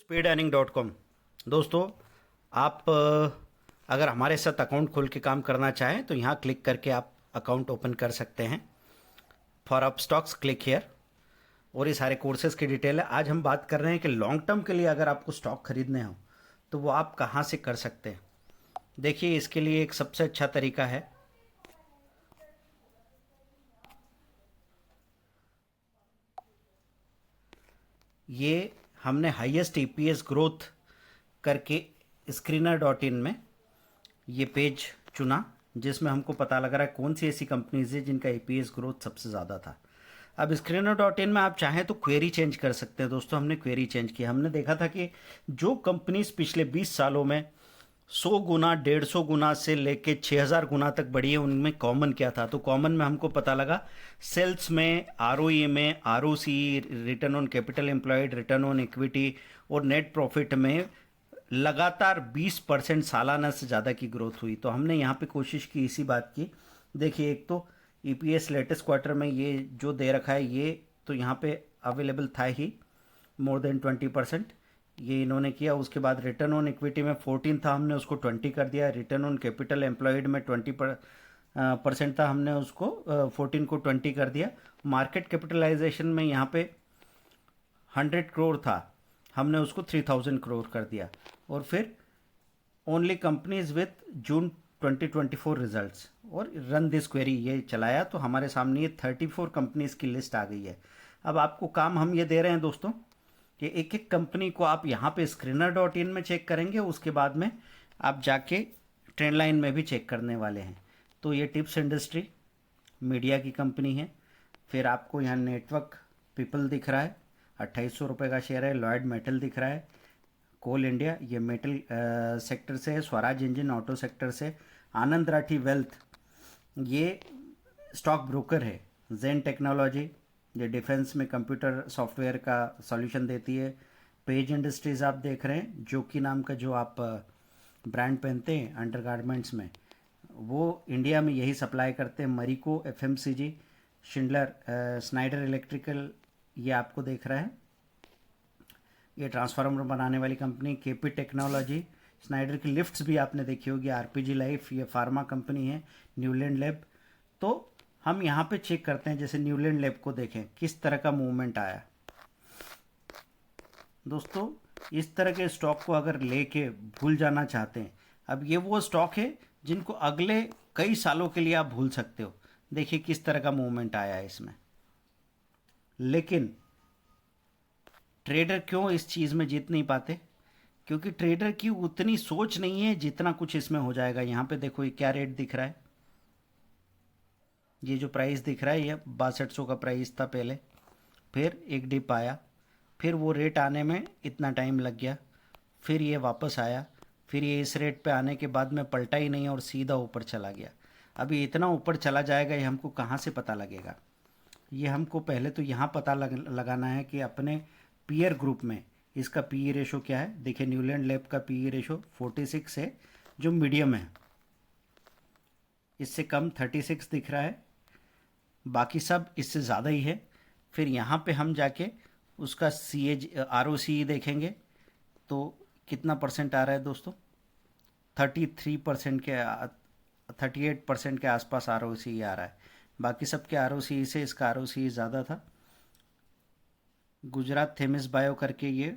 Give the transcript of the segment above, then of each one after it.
speedearning.com। दोस्तों, आप अगर हमारे साथ अकाउंट खोल के काम करना चाहें तो यहाँ क्लिक करके आप अकाउंट ओपन कर सकते हैं। For up stocks click here. और ये सारे कोर्सेज की डिटेल है। आज हम बात कर रहे हैं कि लॉन्ग टर्म के लिए अगर आपको स्टॉक खरीदने हो तो वो आप कहाँ से कर सकते हैं। देखिए, इसके लिए एक सबसे अच्छा तरीका है, ये हमने हाईएस्ट ईपीएस ग्रोथ करके screener.in में ये पेज चुना, जिसमें हमको पता लग रहा है कौन सी ऐसी कंपनीज है जिनका ईपीएस ग्रोथ सबसे ज़्यादा था। अब screener.in में आप चाहें तो क्वेरी चेंज कर सकते हैं। दोस्तों, हमने क्वेरी चेंज किया। हमने देखा था कि जो कंपनीज पिछले 20 सालों में 100 गुना 150 गुना से लेके 6000 गुना तक बढ़ी है, उनमें कॉमन क्या था। तो कॉमन में हमको पता लगा सेल्स में, आरओई में, ROC, return on capital employed, return on equity और नेट प्रॉफिट में लगातार 20% सालाना से ज़्यादा की ग्रोथ हुई। तो हमने यहाँ पे कोशिश की इसी बात की। देखिए, एक तो ईपीएस लेटेस्ट क्वार्टर में ये जो दे रखा है, ये तो यहाँ पे अवेलेबल था ही, मोर देन 20% ये इन्होंने किया। उसके बाद रिटर्न ऑन इक्विटी में 14 था, हमने उसको 20 कर दिया। रिटर्न ऑन कैपिटल एम्प्लॉयड में 20% था, हमने उसको 14 को 20 कर दिया। मार्केट कैपिटलाइजेशन में यहाँ पे 100 करोड़ था, हमने उसको 3000 करोड़ कर दिया। और फिर only companies with June 2024 results और रन दिस क्वेरी ये चलाया, तो हमारे सामने ये 34 कंपनीज की लिस्ट आ गई है। अब आपको काम हम ये दे रहे हैं दोस्तों कि एक एक कंपनी को आप यहाँ पे screener.in में चेक करेंगे, उसके बाद में आप जाके ट्रेंड लाइन में भी चेक करने वाले हैं। तो ये टिप्स इंडस्ट्री मीडिया की कंपनी है। फिर आपको यहाँ नेटवर्क पीपल दिख रहा है, 2800 रुपये का शेयर है। लॉयड मेटल दिख रहा है। कोल इंडिया, ये मेटल सेक्टर से है। स्वराज इंजन ऑटो सेक्टर से। आनंद राठी वेल्थ, ये स्टॉक ब्रोकर है। जेन टेक्नोलॉजी, ये डिफेंस में कंप्यूटर सॉफ्टवेयर का सॉल्यूशन देती है। पेज इंडस्ट्रीज़ आप देख रहे हैं, जो कि नाम का जो आप ब्रांड पहनते हैं अंडरगारमेंट्स में, वो इंडिया में यही सप्लाई करते हैं। Marico, FMCG, Schindler, Schneider electrical, ये आपको देख रहा है, ये ट्रांसफार्मर बनाने वाली कंपनी। केपी टेक्नोलॉजी, स्नाइडर की लिफ्ट्स भी आपने देखी होगी। आरपीजी लाइफ, ये फार्मा कंपनी है। न्यूलैंड लैब। तो हम यहाँ पे चेक करते हैं, जैसे न्यूलैंड लैब को देखें किस तरह का मूवमेंट आया। दोस्तों, इस तरह के स्टॉक को अगर लेके भूल जाना चाहते हैं, अब ये वो स्टॉक है जिनको अगले कई सालों के लिए आप भूल सकते हो। देखिए किस तरह का मूवमेंट आया है इसमें। लेकिन ट्रेडर क्यों इस चीज़ में जीत नहीं पाते? क्योंकि ट्रेडर की उतनी सोच नहीं है जितना कुछ इसमें हो जाएगा। यहाँ पे देखो, ये क्या रेट दिख रहा है, ये जो प्राइस दिख रहा है, ये 6200 का प्राइस था पहले। फिर एक डिप आया, फिर वो रेट आने में इतना टाइम लग गया, फिर ये वापस आया, फिर ये इस रेट पे आने के बाद में पलटा ही नहीं और सीधा ऊपर चला गया। अभी इतना ऊपर चला जाएगा, ये हमको कहाँ से पता लगेगा? ये हमको पहले तो यहाँ पता लगाना है कि अपने पीयर ग्रुप में इसका पीई रेशो क्या है। देखिए, न्यूलैंड लैब का पीई रेशो 46 है, जो मीडियम है। इससे कम 36 दिख रहा है, बाकी सब इससे ज़्यादा ही है। फिर यहाँ पे हम जाके उसका ROCE देखेंगे तो कितना परसेंट आ रहा है दोस्तों? 33% के 38% के आसपास ROCE आ रहा है। बाकी सबके ROCE से इसका ROCE ज़्यादा था। गुजरात थेमिस बायो करके ये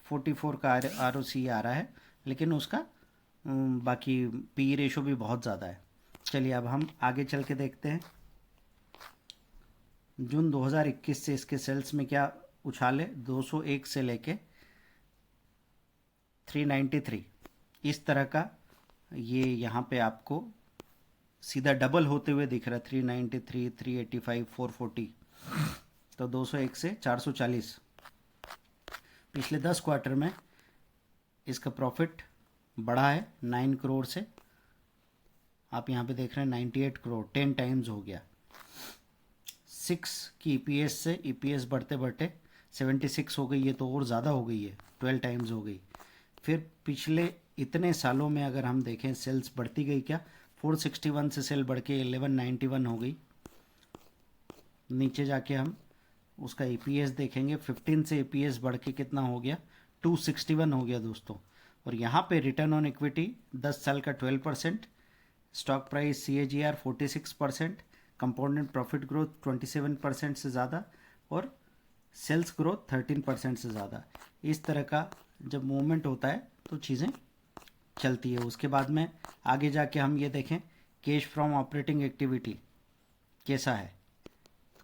44 का ROCE आ रहा है, लेकिन उसका बाकी पी रेशो भी बहुत ज़्यादा है। चलिए अब हम आगे चल के देखते हैं जून 2021 से इसके सेल्स में क्या उछाले। 201 से लेके 393, इस तरह का ये यहाँ पे आपको सीधा डबल होते हुए दिख रहा है। 393, 385, 440, तो 201 से 440। पिछले 10 क्वार्टर में इसका प्रॉफिट बढ़ा है 9 करोड़ से, आप यहाँ पे देख रहे हैं 98 करोड़, 10 टाइम्स हो गया। 6 की ईपीएस से ईपीएस बढ़ते बढ़ते 76 हो गई है, तो और ज़्यादा हो गई है, 12 टाइम्स हो गई। फिर पिछले इतने सालों में अगर हम देखें, सेल्स बढ़ती गई क्या, 461 से सेल बढ़ के 1191 हो गई। नीचे जाके हम उसका ईपीएस देखेंगे, 15 से ईपीएस बढ़ के कितना हो गया, 261 हो गया दोस्तों। और यहाँ पे रिटर्न ऑन इक्विटी 10 साल का 12%, stock price CAGR 46%, compounded profit growth 27% से ज़्यादा, और सेल्स ग्रोथ 13% से ज़्यादा। इस तरह का जब मूवमेंट होता है तो चीज़ें चलती है। उसके बाद में आगे जाके हम ये देखें कैश फ्रॉम ऑपरेटिंग एक्टिविटी कैसा है।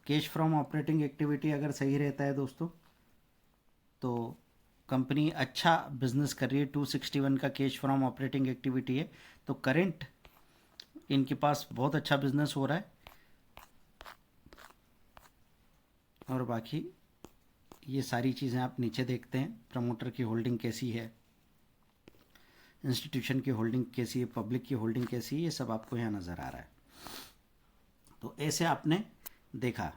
कैश फ्रॉम ऑपरेटिंग एक्टिविटी अगर सही रहता है दोस्तों तो कंपनी अच्छा बिजनेस कर रही है। 261 का कैश फ्रॉम ऑपरेटिंग एक्टिविटी है, तो करेंट इनके पास बहुत अच्छा बिजनेस हो रहा है। और बाकी ये सारी चीज़ें आप नीचे देखते हैं, प्रमोटर की होल्डिंग कैसी है, इंस्टीट्यूशन की होल्डिंग कैसी है, पब्लिक की होल्डिंग कैसी है, ये सब आपको यहाँ नज़र आ रहा है। तो ऐसे आपने देखा।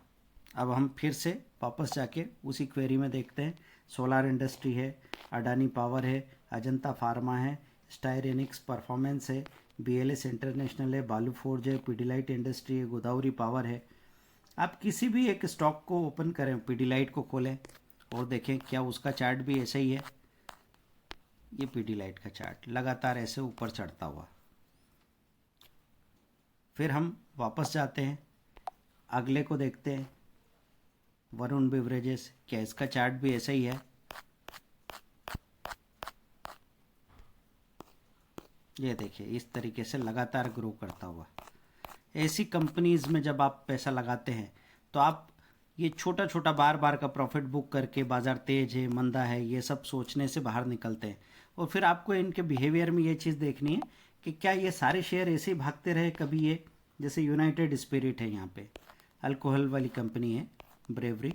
अब हम फिर से वापस जाके उसी क्वेरी में देखते हैं। सोलार इंडस्ट्री है, अडानी पावर है, अजंता फार्मा है, स्टायरेनिक्स परफॉर्मेंस है, BLS इंटरनेशनल है, बालू फोर्ज है, पीडीलाइट इंडस्ट्री है, गोदावरी पावर है। आप किसी भी एक स्टॉक को ओपन करें, पीडीलाइट को खोलें और देखें क्या उसका चार्ट भी ऐसा ही है। ये पीडीलाइट का चार्ट लगातार ऐसे ऊपर चढ़ता हुआ। फिर हम वापस जाते हैं, अगले को देखते हैं, वरुण बेवरेजेस, क्या इसका चार्ट भी ऐसा ही है। ये देखिए इस तरीके से लगातार ग्रो करता हुआ। ऐसी कंपनीज में जब आप पैसा लगाते हैं तो आप ये छोटा छोटा बार बार का प्रॉफिट बुक करके बाजार तेज है मंदा है ये सब सोचने से बाहर निकलते हैं। और फिर आपको इनके बिहेवियर में ये चीज़ देखनी है कि क्या ये सारे शेयर ऐसे ही भागते रहे कभी। ये जैसे यूनाइटेड स्पिरिट है, यहाँ पे अल्कोहल वाली कंपनी है ब्रेवरी,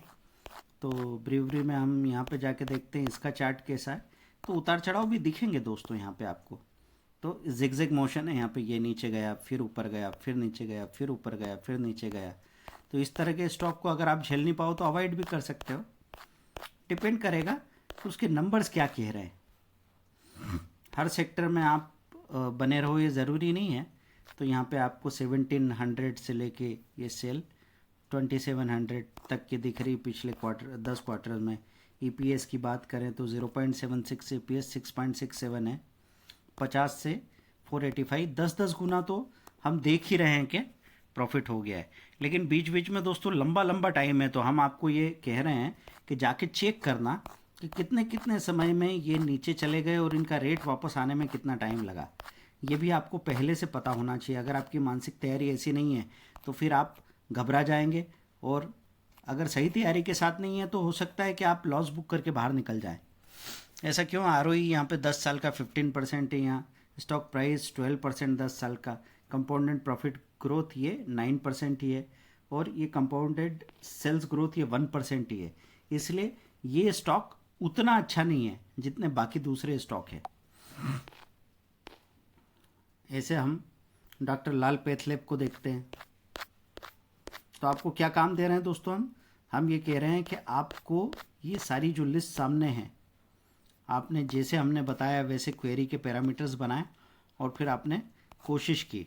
तो ब्रेवरी में हम यहाँ पे जाके देखते हैं इसका चार्ट कैसा है। तो उतार चढ़ाव भी दिखेंगे दोस्तों यहाँ पे आपको। तो जिगजैग मोशन है यहाँ पे, ये नीचे गया फिर ऊपर गया फिर नीचे गया फिर ऊपर गया फिर नीचे गया। तो इस तरह के स्टॉक को अगर आप झेल नहीं पाओ तो अवॉइड भी कर सकते हो, डिपेंड करेगा कि उसके नंबर्स क्या कह रहे हैं। हर सेक्टर में आप बने रहो ये ज़रूरी नहीं है। तो यहाँ पे आपको 1700 से लेके ये सेल 2700 तक की दिख रही पिछले क्वार्टर 10 क्वार्टर में। EPS की बात करें तो 0.76 EPS 6.67 है। 50 से 485 10 गुना तो हम देख ही रहे हैं कि प्रॉफिट हो गया है। लेकिन बीच बीच में दोस्तों लंबा लंबा टाइम है, तो हम आपको ये कह रहे हैं कि जाके चेक करना कि कितने कितने समय में ये नीचे चले गए और इनका रेट वापस आने में कितना टाइम लगा। ये भी आपको पहले से पता होना चाहिए। अगर आपकी मानसिक तैयारी ऐसी नहीं है तो फिर आप घबरा जाएंगे, और अगर सही तैयारी के साथ नहीं है तो हो सकता है कि आप लॉस बुक करके बाहर निकल जाएं। ऐसा क्यों? ROE यहाँ पे 10 साल का 15% है, यहाँ स्टॉक प्राइस 12% 10 साल का, कंपाउंडेड प्रॉफिट ग्रोथ ये 9% ही है, और ये कंपाउंडेड सेल्स ग्रोथ ये 1% ही है। इसलिए ये स्टॉक उतना अच्छा नहीं है जितने बाकी दूसरे स्टॉक है। ऐसे हम डॉक्टर लाल पैथलेब को देखते हैं। तो आपको क्या काम दे रहे हैं दोस्तों? हम ये कह रहे हैं कि आपको ये सारी जो लिस्ट सामने है, आपने जैसे हमने बताया वैसे क्वेरी के पैरामीटर्स बनाए और फिर आपने कोशिश की।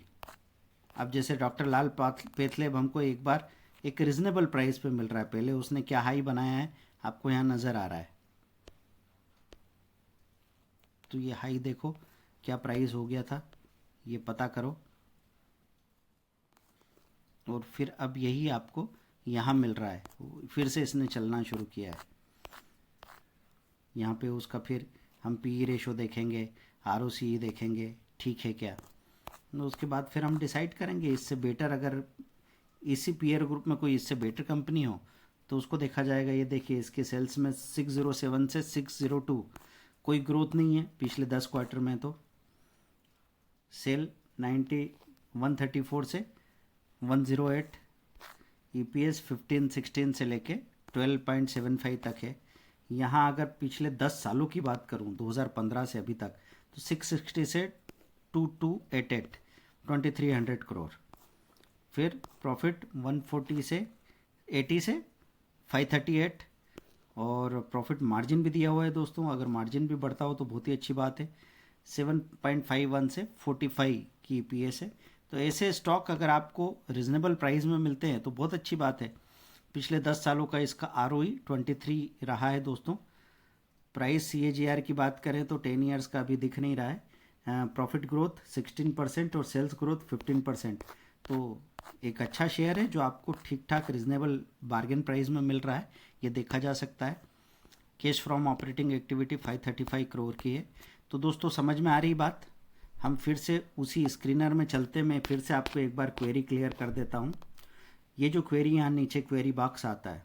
अब जैसे डॉक्टर लाल पैथलेब हमको एक बार एक रिजनेबल प्राइस पे मिल रहा है, पहले उसने क्या हाई बनाया है आपको यहाँ नज़र आ रहा है। तो ये हाई देखो क्या प्राइस हो गया था, ये पता करो, और फिर अब यही आपको यहाँ मिल रहा है। फिर से इसने चलना शुरू किया है। यहाँ पे उसका फिर हम PE रेशो देखेंगे, ROCE देखेंगे, ठीक है क्या। तो उसके बाद फिर हम डिसाइड करेंगे इससे बेटर, अगर इसी पीयर ग्रुप में कोई इससे बेटर कंपनी हो तो उसको देखा जाएगा। ये देखिए इसके सेल्स में 607 से 602 कोई ग्रोथ नहीं है पिछले 10 क्वार्टर में। तो सेल 134 से 108, EPS 15-16 से लेके 12.75 तक है। यहाँ अगर पिछले 10 सालों की बात करूँ 2015 से अभी तक, तो 660 से 2288 2300 करोड़। फिर प्रॉफिट 140 से 80 से 538, और प्रॉफिट मार्जिन भी दिया हुआ है दोस्तों। अगर मार्जिन भी बढ़ता हो तो बहुत ही अच्छी बात है। 7.51 से 45 की EPS है। तो ऐसे स्टॉक अगर आपको रिजनेबल प्राइस में मिलते हैं तो बहुत अच्छी बात है। पिछले 10 सालों का इसका ROE 23 रहा है दोस्तों। प्राइस CAGR की बात करें तो 10 ईयर्स का अभी दिख नहीं रहा है। प्रॉफिट ग्रोथ 16% और सेल्स ग्रोथ 15%। तो एक अच्छा शेयर है जो आपको ठीक ठाक रिजनेबल बार्गेन प्राइस में मिल रहा है, ये देखा जा सकता है। Cash from operating activity 535 crore की है। तो दोस्तों समझ में आ रही बात। हम फिर से उसी स्क्रीनर में चलते, मैं फिर से आपको एक बार क्वेरी क्लियर कर देता हूँ। ये जो क्वेरी यहाँ नीचे क्वेरी बॉक्स आता है,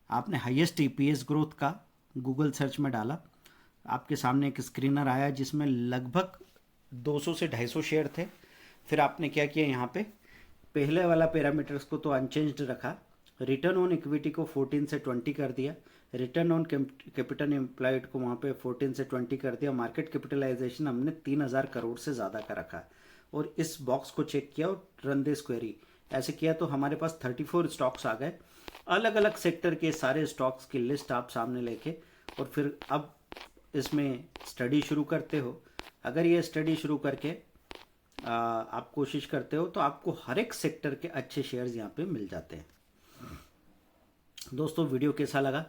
आपने हाईएस्ट EPS ग्रोथ का गूगल सर्च में डाला, आपके सामने एक स्क्रीनर आया जिसमें लगभग 200 से 250 शेयर थे। फिर आपने क्या किया, यहाँ पे पहले वाला पैरामीटर्स को तो अनचेंज्ड रखा, रिटर्न ऑन इक्विटी को 14 से 20 कर दिया, रिटर्न ऑन कैपिटल एम्प्लॉयड को वहाँ पे 14 से 20 कर दिया, मार्केट कैपिटलाइजेशन हमने 3000 करोड़ से ज़्यादा का रखा और इस बॉक्स को चेक किया और रन दिस क्वेरी ऐसे किया तो हमारे पास 34 स्टॉक्स आ गए। अलग अलग सेक्टर के सारे स्टॉक्स की लिस्ट आप सामने लेके और फिर अब इसमें स्टडी शुरू करते हो। अगर ये स्टडी शुरू करके आप कोशिश करते हो तो आपको हर एक सेक्टर के अच्छे शेयर्स यहाँ पे मिल जाते हैं। दोस्तों वीडियो कैसा लगा,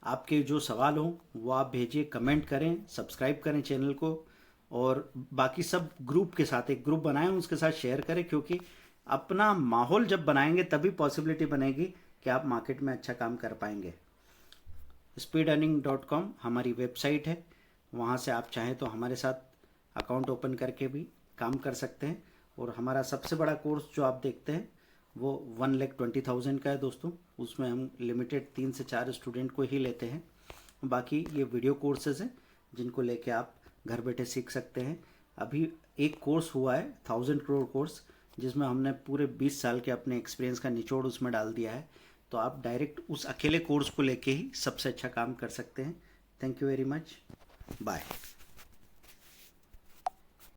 आपके जो सवाल हो वो आप भेजिए, कमेंट करें, सब्सक्राइब करें चैनल को और बाकी सब ग्रुप के साथ, एक ग्रुप बनाएं उसके साथ शेयर करें, क्योंकि अपना माहौल जब बनाएंगे तभी पॉसिबिलिटी बनेगी कि आप मार्केट में अच्छा काम कर पाएंगे। speedearning.com हमारी वेबसाइट है, वहाँ से आप चाहें तो हमारे साथ अकाउंट ओपन करके भी काम कर सकते हैं। और हमारा सबसे बड़ा कोर्स जो आप देखते हैं वो 1,20,000 का है दोस्तों, उसमें हम लिमिटेड 3 से 4 स्टूडेंट को ही लेते हैं। बाकी ये वीडियो कोर्सेज हैं जिनको लेके आप घर बैठे सीख सकते हैं। अभी एक कोर्स हुआ है 1000 करोड़ कोर्स, जिसमें हमने पूरे 20 साल के अपने एक्सपीरियंस का निचोड़ उसमें डाल दिया है। तो आप डायरेक्ट उस अकेले कोर्स को लेके ही सबसे अच्छा काम कर सकते हैं। Thank you very much, bye.